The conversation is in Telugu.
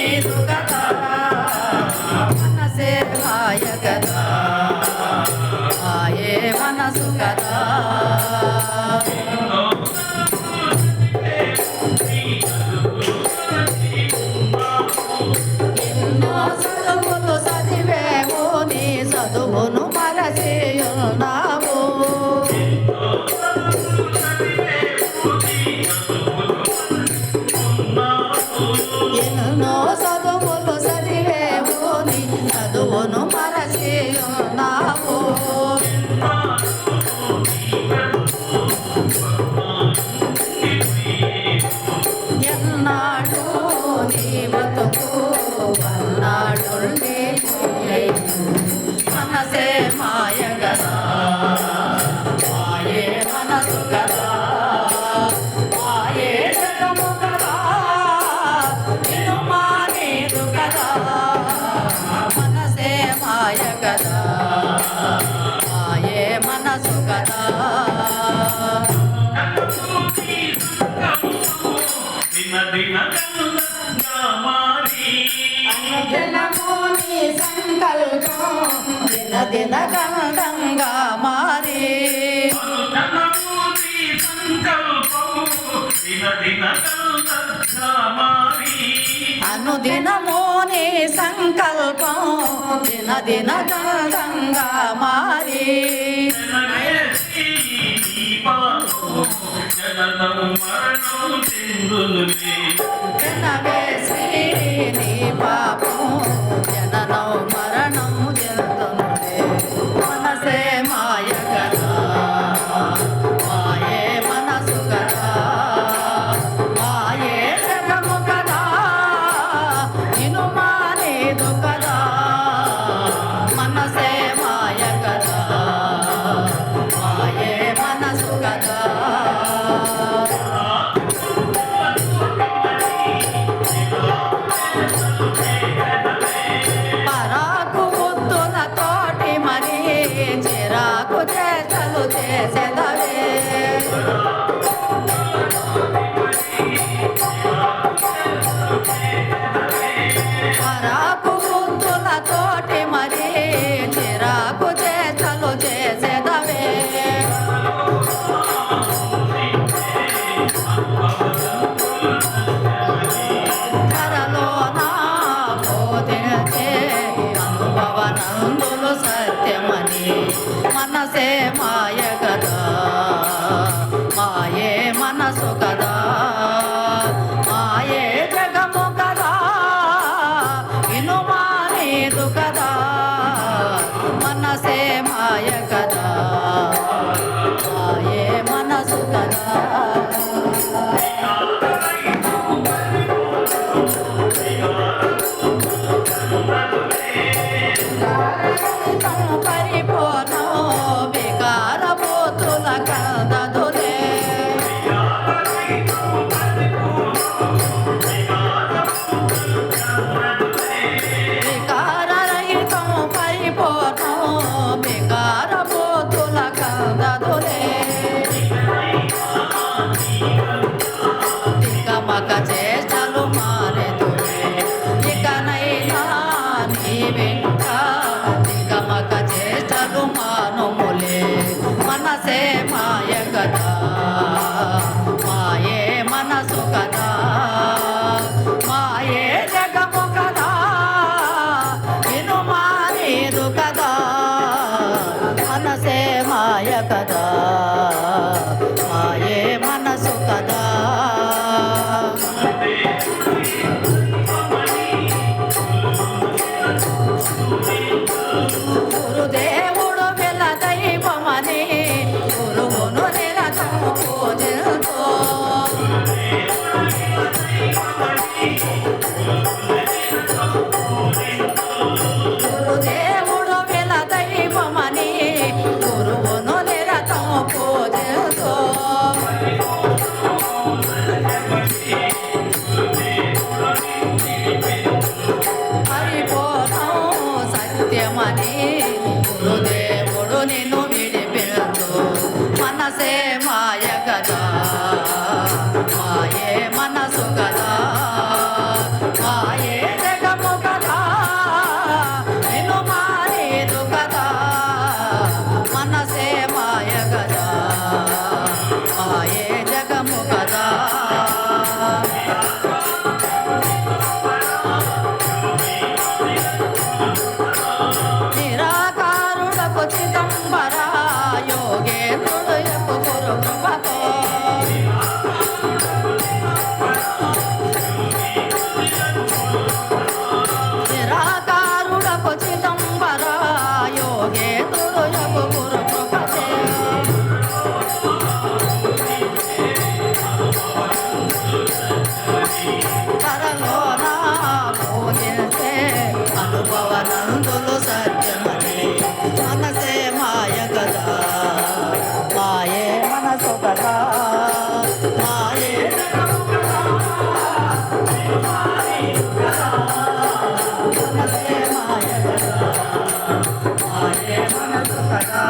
నీదు కదా మనసే మాయ కదా మాయే మనసు కదా ఎన్నో చదువులు చదివేమో నీ చదువును మరచి ఉన్నావు ఎన్నో చదువులు చదివేమో నీ చదువును మరచి ఉన్నావు ఎన్నాడు నీ బతుకు అన్నాడుండే మనసే మాయ కదా మాయే మనసు కదా మాయే జగము కదా నిన్ను మానేదు కదా మనసే మాయ కదా మాయే మనసు కదా దినము నీ సంకల్పం దిన దిన గంధంగా మారి అనుదినము నీ సంకల్పం దిన దిన గంధంగా మారి జనవేసి నీ పాపం జననం మరణం చెందునులే మనసే మాయ కదా మాయే మనసు కదా మాయే జగము కదా నిన్ను మానేదు కదా మనసే మాయ కదా మాయే మనసు కదా పరాకు బుద్ధుల తోటి మరి చిరాకు చేతలు చేసేదవే పరాకు బుద్ధుల తోటి మరి చిరాకు చేతలు చేసేదవే అనుభవనందులు సత్యమని మనసే మాయ కదా మాయే మనసు కదా మాయే జగము కదా ఇను మానేదు కదా మనసే మాయ కదా మాయే మనసు కదా పరిపోనో వికార పోతుల కదదులే వికార రహితం పరిపోనో వికార పోతుల కదదులే తికమక చేష్టలు మారెదులే ఇకనైనా నీ వెంట తికమక చేష్టలు మానుములే మనసే మాయ కదా మాయే మనసు కదా మాయే జగము కదా నిన్ను మానేదు కదా మనసే మాయ కదా మాయే మనసు కదా గురుదేవుడు వెల దైవమని గురువును నిరతము పూజతో గురుదేవుడు వెల దైవమని గురువును నిరతము పూజతో పరిపూర్ణం సత్యమని గురుదేవుడు నిన్ను విడిపెడుతూ మనసే మాయ కదా మాయే మనసు కదా మాయే అనుభవనందులు సత్యమని మనసే మాయ కదా మాయే మనసు కదా మాయే మనసే మాయ కదా మాయే మనసు కదా